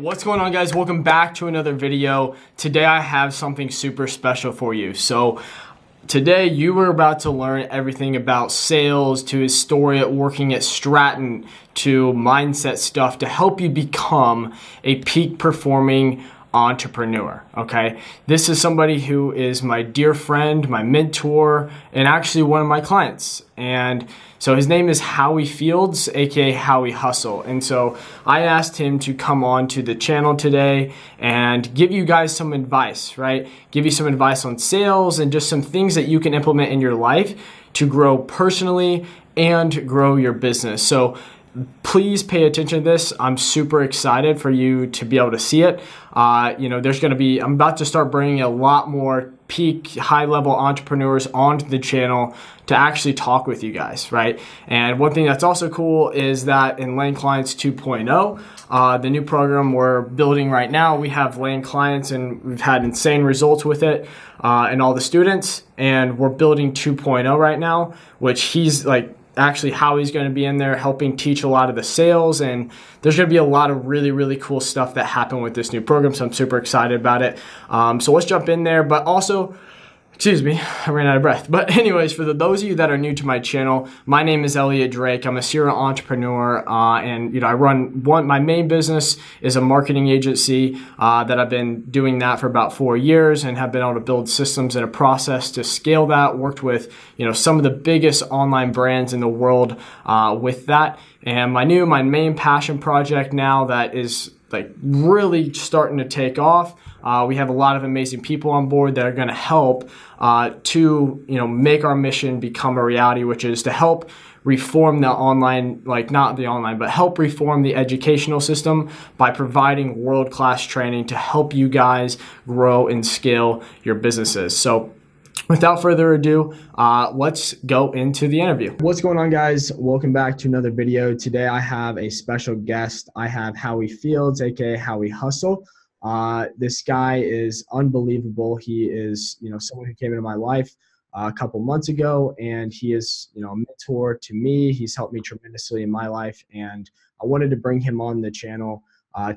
What's going on, guys? Welcome back to another video. Today I have something super special for you. So today you were about to learn everything about sales, to his story at working at Stratent, to mindset stuff to help you become a peak performing entrepreneur. Okay, this is somebody who is my dear friend, my mentor, and actually one of my clients. And so his name is Howie Fields, aka Howie Hustle. And so I asked him to come on to the channel today and give you guys some advice, right? Give you some advice on sales and just some things that you can implement in your life to grow personally and grow your business. So please pay attention to this. I'm super excited for you to be able to see it. I'm about to start bringing a lot more peak high level entrepreneurs onto the channel to actually talk with you guys, right? And one thing that's also cool is that in Land Clients 2.0, the new program we're building right now, we have Land Clients and we've had insane results with it and all the students. And we're building 2.0 right now, which he's like, actually Howie's going to be in there helping teach a lot of the sales, and there's going to be a lot of really, really cool stuff that happen with this new program. So I'm super excited about it. So let's jump in there, but also, excuse me, I ran out of breath. But anyways, for those of you that are new to my channel, my name is Elliot Drake. I'm a serial entrepreneur, and I run my main business is a marketing agency that I've been doing that for about 4 years and have been able to build systems and a process to scale that. Worked with some of the biggest online brands in the world with that. And my main passion project now that is like really starting to take off. We have a lot of amazing people on board that are going to help to make our mission become a reality, which is to help reform the online, but help reform the educational system by providing world-class training to help you guys grow and scale your businesses. So without further ado, let's go into the interview. What's going on, guys? Welcome back to another video. Today I have a special guest. I have Howie Fields, aka Howie Hustle. This guy is unbelievable. He is, someone who came into my life a couple months ago, and he is, a mentor to me. He's helped me tremendously in my life, and I wanted to bring him on the channel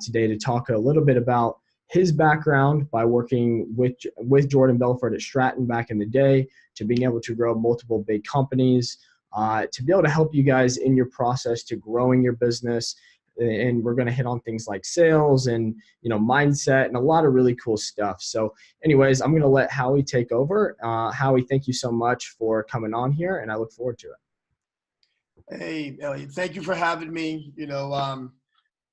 today to talk a little bit about his background by working with Jordan Belfort at Stratent back in the day, to being able to grow multiple big companies, to be able to help you guys in your process to growing your business. And we're going to hit on things like sales and, mindset and a lot of really cool stuff. So anyways, I'm going to let Howie take over. Howie, thank you so much for coming on here, and I look forward to it. Hey, Elliot, thank you for having me.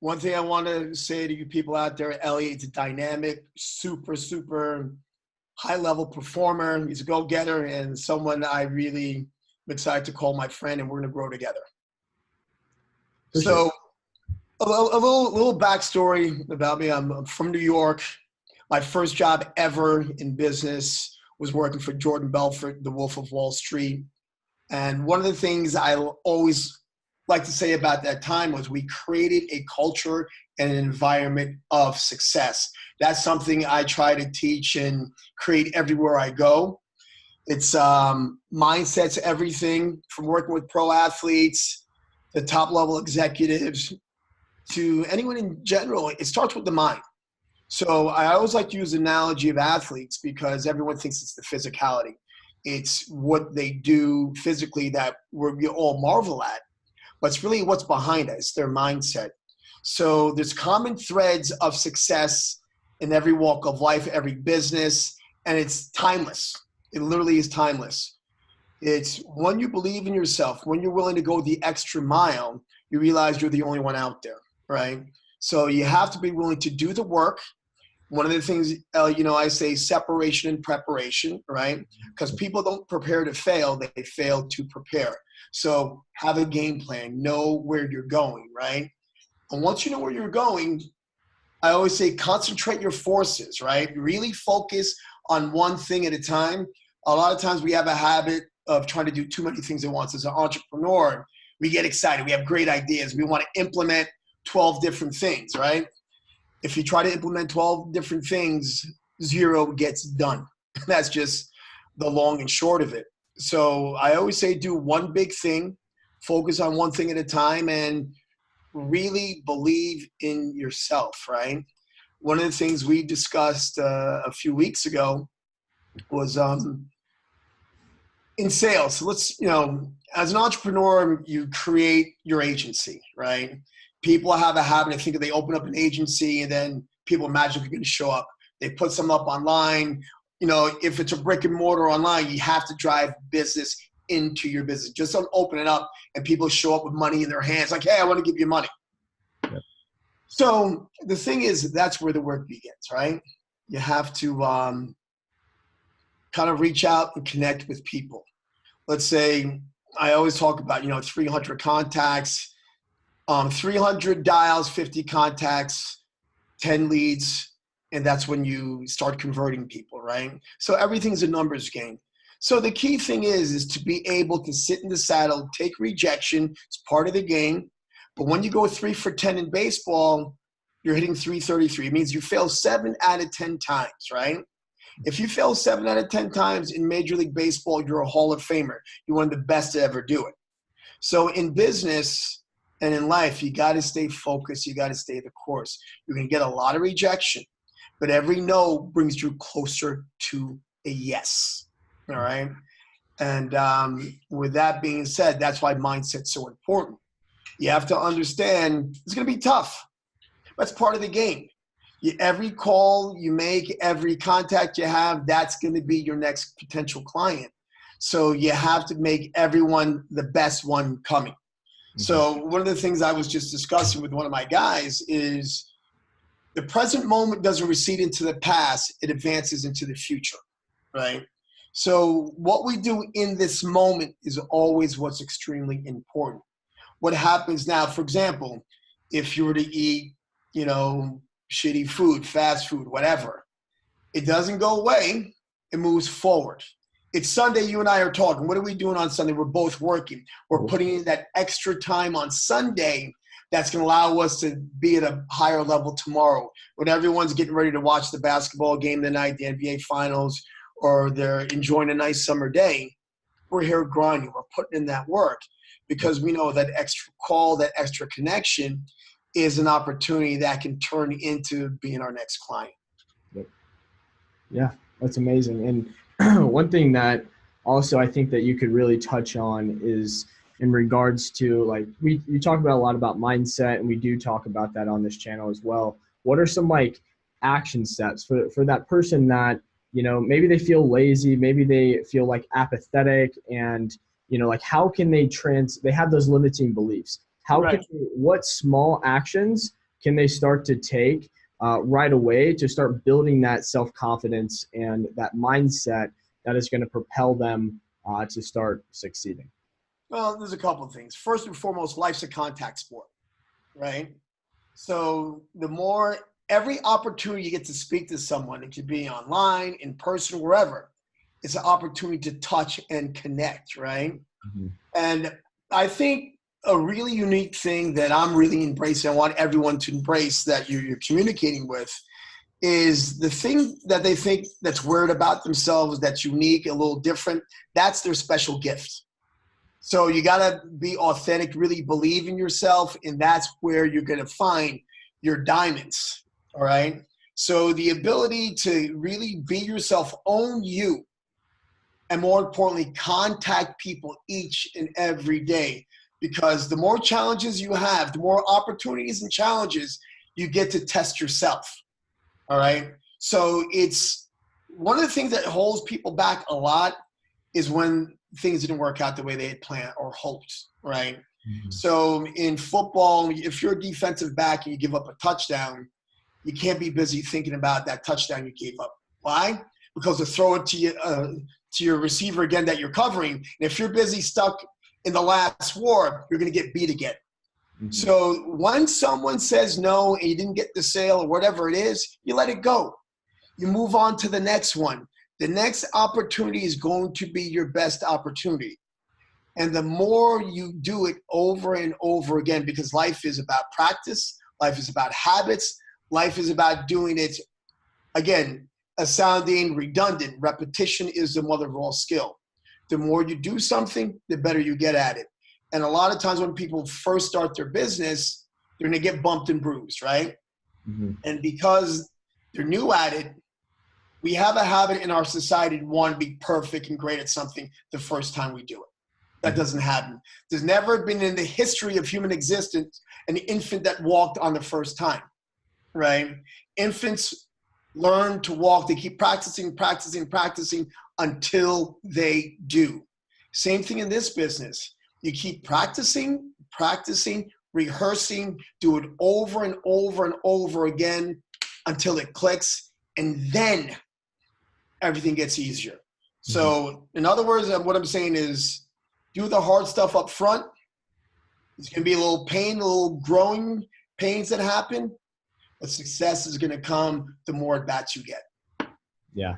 One thing I want to say to you people out there, Elliot's a dynamic, super, super high-level performer. He's a go-getter and someone I really am excited to call my friend, and we're going to grow together. For so. Sure. A little backstory about me. I'm from New York. My first job ever in business was working for Jordan Belfort, the Wolf of Wall Street. And one of the things I always like to say about that time was we created a culture and an environment of success. That's something I try to teach and create everywhere I go. It's mindset's everything, from working with pro athletes to top level executives to anyone in general. It starts with the mind. So I always like to use the analogy of athletes because everyone thinks it's the physicality. It's what they do physically that we all marvel at, but it's really what's behind it. It's their mindset. So there's common threads of success in every walk of life, every business, and it's timeless. It literally is timeless. It's when you believe in yourself, when you're willing to go the extra mile, you realize you're the only one out there. Right? So you have to be willing to do the work. One of the things, I say separation and preparation, right? Because people don't prepare to fail, they fail to prepare. So have a game plan, know where you're going, right? And once you know where you're going, I always say concentrate your forces, right? Really focus on one thing at a time. A lot of times we have a habit of trying to do too many things at once. As an entrepreneur, we get excited. We have great ideas. We want to implement 12 different things, right? If you try to implement 12 different things, 0 gets done. That's just the long and short of it. So I always say do one big thing, focus on one thing at a time, and really believe in yourself, right? One of the things we discussed a few weeks ago was in sales. So let's, as an entrepreneur, you create your agency, right? People have a habit of thinking they open up an agency and then people magically going to show up. They put some up online. If it's a brick and mortar online, you have to drive business into your business. Just don't open it up and people show up with money in their hands like, hey, I want to give you money. Yep. So the thing is, that's where the work begins, right? You have to kind of reach out and connect with people. Let's say, I always talk about, 300 contacts, 300 dials, 50 contacts, 10 leads, and that's when you start converting people, right? So everything's a numbers game. So the key thing is to be able to sit in the saddle, take rejection. It's part of the game. But when you go 3 for 10 in baseball, you're hitting 333. It means you fail 7 out of 10 times, right? If you fail 7 out of 10 times in Major League Baseball, you're a Hall of Famer. You're one of the best to ever do it. So in business and in life, you got to stay focused. You got to stay the course. You're going to get a lot of rejection, but every no brings you closer to a yes. All right. And with that being said, that's why mindset's so important. You have to understand it's going to be tough. That's part of the game. Every call you make, every contact you have, that's going to be your next potential client. So you have to make everyone the best one coming. Mm-hmm. So one of the things I was just discussing with one of my guys is the present moment doesn't recede into the past, it advances into the future, right? So what we do in this moment is always what's extremely important. What happens now, for example, if you were to eat, shitty food, fast food, whatever, it doesn't go away, it moves forward. It's Sunday, you and I are talking. What are we doing on Sunday? We're both working. We're putting in that extra time on Sunday that's going to allow us to be at a higher level tomorrow. When everyone's getting ready to watch the basketball game tonight, the NBA Finals, or they're enjoying a nice summer day, we're here grinding. We're putting in that work because we know that extra call, that extra connection is an opportunity that can turn into being our next client. Yeah, that's amazing. And one thing that also I think that you could really touch on is in regards to, like, we talk about a lot about mindset, and we do talk about that on this channel as well. What are some action steps for that person that, maybe they feel lazy, maybe they feel apathetic, and, how can they have those limiting beliefs? What small actions can they start to take right away to start building that self-confidence and that mindset that is going to propel them to start succeeding? Well, there's a couple of things. First and foremost, life's a contact sport, right? So every opportunity you get to speak to someone, it could be online, in person, wherever, it's an opportunity to touch and connect, right? Mm-hmm. And I think a really unique thing that I'm really embracing, I want everyone to embrace that you're communicating with, is the thing that they think that's weird about themselves, that's unique, a little different, that's their special gift. So you got to be authentic, really believe in yourself, and that's where you're going to find your diamonds, all right? So the ability to really be yourself, own you, and more importantly, contact people each and every day. Because the more challenges you have, the more opportunities and challenges you get to test yourself, all right? So it's one of the things that holds people back a lot is when things didn't work out the way they had planned or hoped, right? Mm-hmm. So in football, if you're a defensive back and you give up a touchdown, you can't be busy thinking about that touchdown you gave up. Why? Because to throw it to your receiver again that you're covering, and if you're busy stuck in the last war, you're going to get beat again. Mm-hmm. So when someone says no and you didn't get the sale or whatever it is, you let it go. You move on to the next one. The next opportunity is going to be your best opportunity. And the more you do it over and over again, because life is about practice, life is about habits, life is about doing it, again, sounding redundant. Repetition is the mother of all skill. The more you do something, the better you get at it. And a lot of times when people first start their business, they're going to get bumped and bruised, right? Mm-hmm. And because they're new at it, we have a habit in our society to want to be perfect and great at something the first time we do it. That doesn't happen. There's never been in the history of human existence an infant that walked on the first time, right? Infants learn to walk. They keep practicing, practicing, practicing until they do. Same thing in this business. You keep practicing, practicing, rehearsing, do it over and over and over again until it clicks, and then everything gets easier. So in other words, what I'm saying is do the hard stuff up front. It's going to be a little pain, a little growing pains that happen, but success is going to come the more at bats you get. Yeah,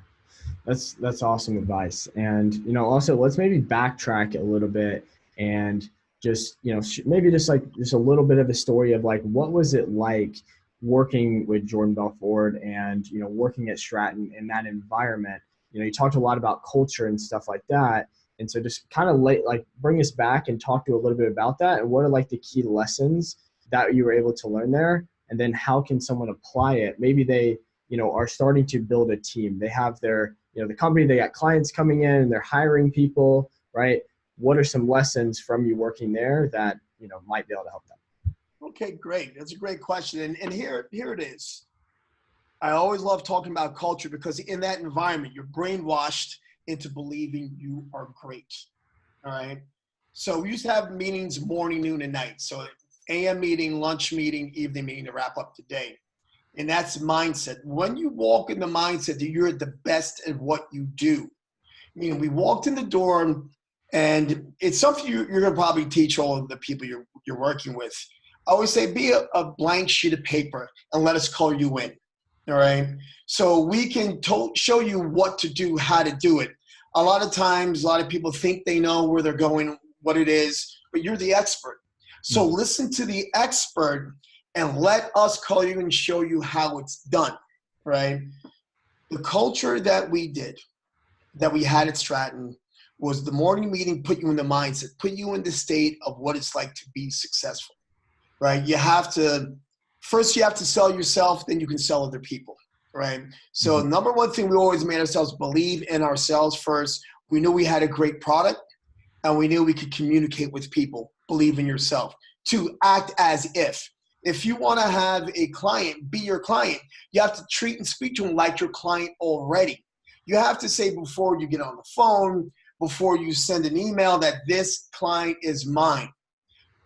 that's awesome advice. And, you know, also let's maybe backtrack a little bit and just, you know, maybe just like just a little bit of a story of like, what was it like working with Jordan Belfort and, you know, working at Stratent in that environment? You know, you talked a lot about culture and stuff like that. And so just kind of bring us back and talk to a little bit about that. And what are like the key lessons that you were able to learn there? And then how can someone apply it? Maybe they, you know, are starting to build a team. They have their, you know, the company, they got clients coming in and they're hiring people, right? What are some lessons from you working there that, you know, might be able to help them? Okay, great. That's a great question. And here it is. I always love talking about culture because in that environment, you're brainwashed into believing you are great. All right. So we used to have meetings morning, noon, and night. So AM meeting, lunch meeting, evening meeting to wrap up the day. And that's mindset. When you walk in the mindset that you're the best at what you do, I mean, we walked in the door, and it's something you're going to probably teach all of the people you're working with. I always say, be a blank sheet of paper and let us color you in. All right. So we can show you what to do, how to do it. A lot of times, a lot of people think they know where they're going, what it is, but you're the expert. So listen to the expert and let us call you and show you how it's done, right? The culture that we had at Stratent was the morning meeting put you in the mindset, put you in the state of what it's like to be successful, right? First you have to sell yourself, then you can sell other people, right? So number one thing we always made ourselves believe in ourselves first. We knew we had a great product and we knew we could communicate with people. Believe in yourself. To act as if. If you want to have a client be your client, you have to treat and speak to them like your client already. You have to say before you get on the phone, before you send an email, that this client is mine.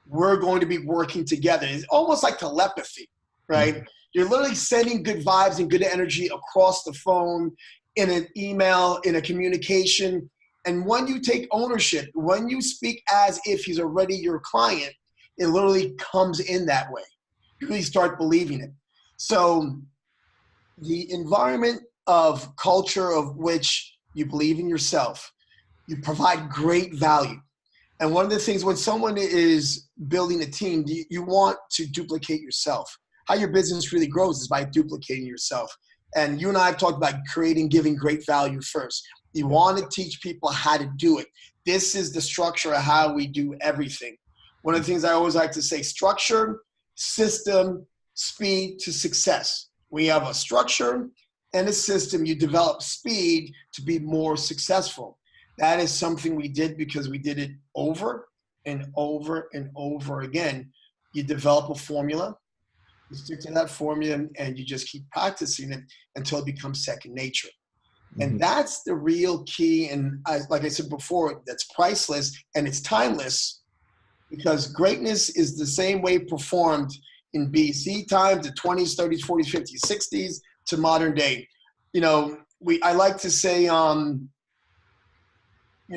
We're going to be working together. It's almost like telepathy, right? You're literally sending good vibes and good energy across the phone, in an email, in a communication. And when you take ownership, when you speak as if he's already your client, it literally comes in that way. You really start believing it. So the environment of culture of which you believe in yourself, you provide great value. And one of the things when someone is building a team, you want to duplicate yourself. How your business really grows is by duplicating yourself. And you and I have talked about creating, giving great value first. You want to teach people how to do it. This is the structure of how we do everything. One of the things I always like to say, structure, system, speed to success. We have a structure and a system. You develop speed to be more successful. That is something we did because we did it over and over and over again. You develop a formula, you stick to that formula, and you just keep practicing it until it becomes second nature. And that's the real key. And like I said before, that's priceless and it's timeless, because greatness is the same way performed in BC times, the 20s, 30s, 40s, 50s, 60s to modern day. You know, I like to say, you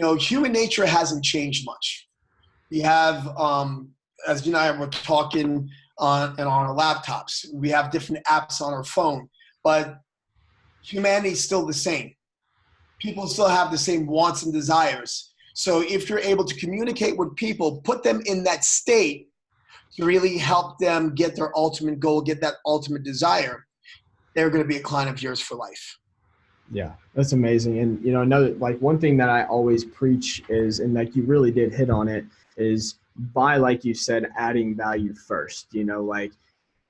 know, human nature hasn't changed much. We have, as you and I were talking on our laptops, we have different apps on our phone, but humanity is still the same. People still have the same wants and desires. So if you're able to communicate with people, put them in that state to really help them get their ultimate goal, get that ultimate desire, they're going to be a client of yours for life. Yeah, that's amazing. And, you know, another, like one thing that I always preach is, and like you really did hit on it, is by, like you said, adding value first. Like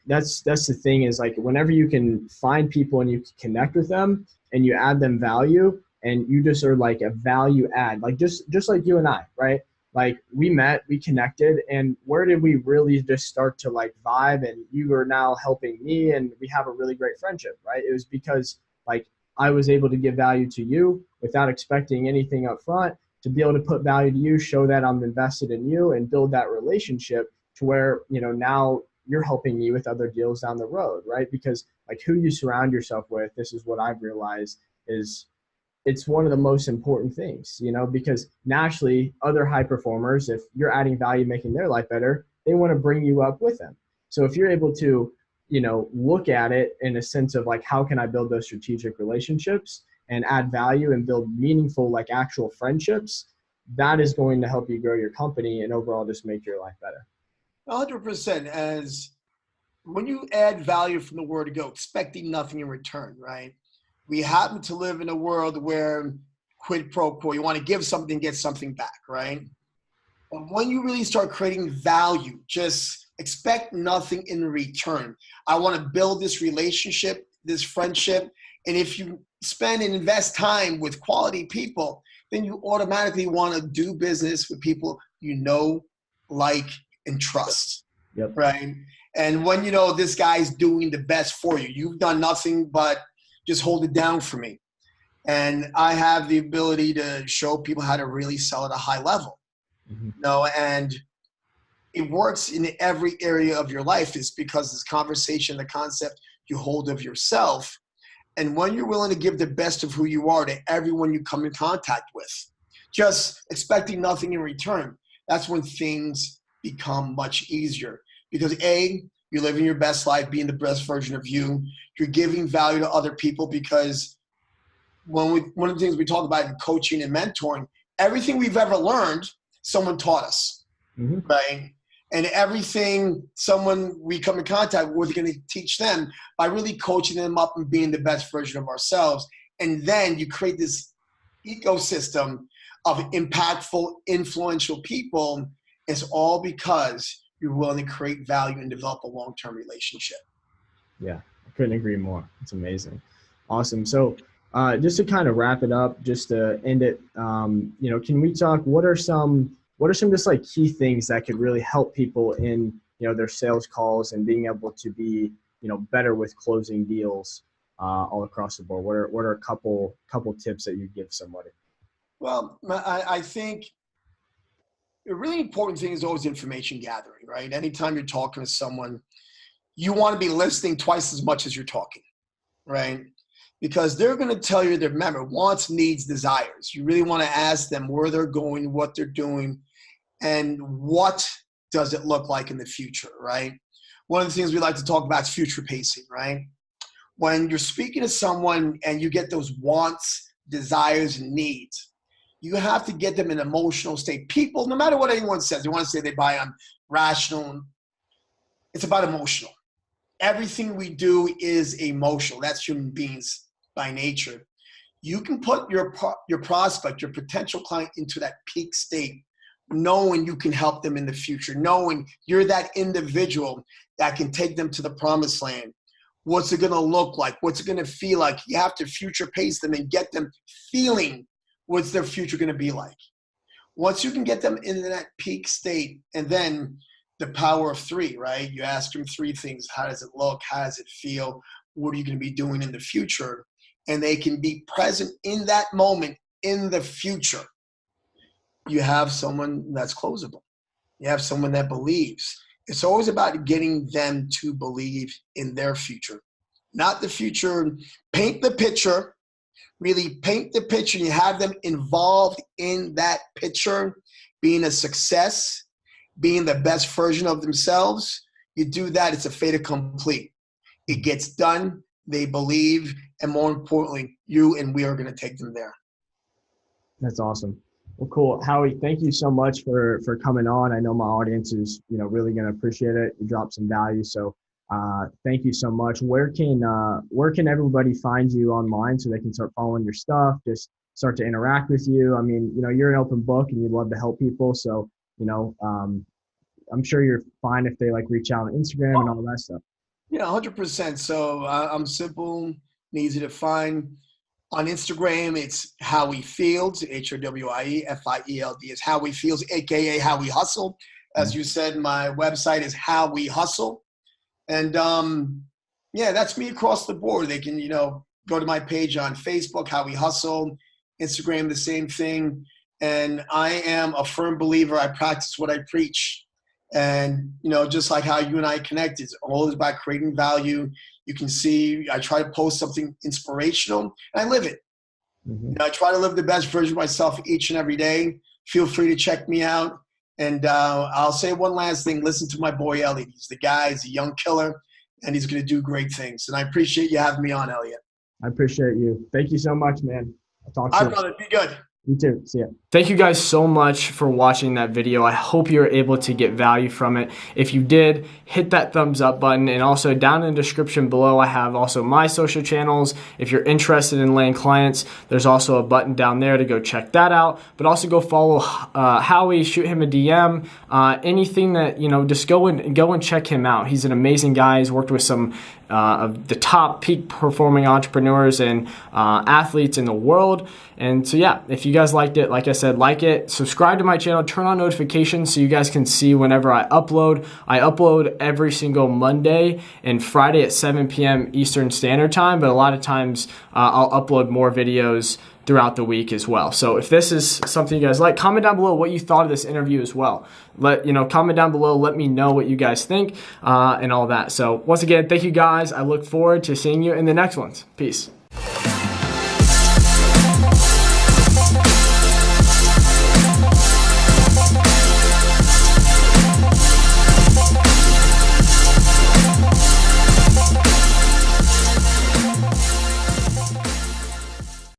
that's the thing is like whenever you can find people and you connect with them and you add them value and you just are like a value add, like just like you and I, right? Like we met, we connected, and where did we really just start to like vibe? And you are now helping me, and we have a really great friendship, right? It was because like I was able to give value to you without expecting anything up front, to be able to put value to you, show that I'm invested in you, and build that relationship to where now you're helping me with other deals down the road, right? Because like who you surround yourself with, this is what I've realized is it's one of the most important things, because naturally other high performers, if you're adding value, making their life better, they want to bring you up with them. So if you're able to, look at it in a sense of like, how can I build those strategic relationships and add value and build meaningful, like actual friendships, that is going to help you grow your company and overall just make your life better. 100%. As when you add value from the word go, expecting nothing in return, right? We happen to live in a world where quid pro quo, you want to give something, get something back, right? But when you really start creating value, just expect nothing in return. I want to build this relationship, this friendship. And if you spend and invest time with quality people, then you automatically want to do business with people you know, like, and trust, Yep. right? And when you know this guy's doing the best for you, you've done nothing but just hold it down for me. And I have the ability to show people how to really sell at a high level. And it works in every area of your life is because this conversation, the concept you hold of yourself. And when you're willing to give the best of who you are to everyone you come in contact with, just expecting nothing in return, that's when things become much easier. Because A, you're living your best life, being the best version of you. You're giving value to other people because one of the things we talk about in coaching and mentoring, everything we've ever learned, someone taught us, right? And everything someone we come in contact with, we're going to teach them by really coaching them up and being the best version of ourselves. And then you create this ecosystem of impactful, influential people. It's all because you're willing to create value and develop a long-term relationship. Yeah, I couldn't agree more. It's amazing. Awesome. So just to kind of wrap it up, just to end it, can we talk, what are some just like key things that could really help people in, their sales calls and being able to be, better with closing deals all across the board? What are a couple tips that you give somebody? Well, I think a really important thing is always information gathering, right? Anytime you're talking to someone, you want to be listening twice as much as you're talking, right? Because they're going to tell you their wants, needs, desires. You really want to ask them where they're going, what they're doing, and what does it look like in the future, right? One of the things we like to talk about is future pacing, right? When you're speaking to someone and you get those wants, desires, and needs, you have to get them in an emotional state. People, no matter what anyone says, they want to say they buy on rational. It's about emotional. Everything we do is emotional. That's human beings by nature. You can put your prospect, your potential client into that peak state, knowing you can help them in the future, knowing you're that individual that can take them to the promised land. What's it going to look like? What's it going to feel like? You have to future pace them and get them feeling what's their future going to be like. Once you can get them into that peak state, and then the power of three, right? You ask them three things. How does it look? How does it feel? What are you going to be doing in the future? And they can be present in that moment in the future. You have someone that's closable. You have someone that believes. It's always about getting them to believe in their future, not the future. Paint the picture, really paint the picture. You have them involved in that picture, being a success, being the best version of themselves. You do that, it's a fait accompli. It gets done, they believe, and more importantly, you and we are going to take them there. That's awesome. Well, cool. Howie, thank you so much for coming on. I know my audience is, really going to appreciate it. You dropped some value. So thank you so much. Where can everybody find you online so they can start following your stuff, just start to interact with you? I mean, you're an open book and you love to help people. So, I'm sure you're fine if they like reach out on Instagram and all that stuff. Yeah, 100%. So I'm simple and easy to find. On Instagram, it's Howie Fields, HOWIEFIELD. It's Howie Fields, aka Howie Hustle. As you said, my website is Howie Hustle. And yeah, that's me across the board. They can, go to my page on Facebook, Howie Hustle, Instagram, the same thing. And I am a firm believer. I practice what I preach. And, just like how you and I connect, it's all about creating value. You can see I try to post something inspirational, and I live it. I try to live the best version of myself each and every day. Feel free to check me out. And I'll say one last thing. Listen to my boy, Elliot. He's the guy. He's a young killer, and he's going to do great things. And I appreciate you having me on, Elliot. I appreciate you. Thank you so much, man. I'll talk to you. All right, brother. Be good. You too. See ya. Thank you guys so much for watching that video. I hope you're able to get value from it. If you did, hit that thumbs up button, and also down in the description below, I have also my social channels. If you're interested in landing clients, there's also a button down there to go check that out. But also go follow Howie, shoot him a DM, anything that, just go and check him out. He's an amazing guy. He's worked with some of the top peak performing entrepreneurs and athletes in the world. And so yeah, if you guys liked it, like I said, like it, subscribe to my channel, turn on notifications so you guys can see whenever I upload. I upload every single Monday and Friday at 7 p.m. Eastern Standard Time, but a lot of times I'll upload more videos throughout the week as well. So if this is something you guys like, comment down below what you thought of this interview as well. Comment down below, let me know what you guys think and all that. So once again, thank you guys. I look forward to seeing you in the next ones. Peace.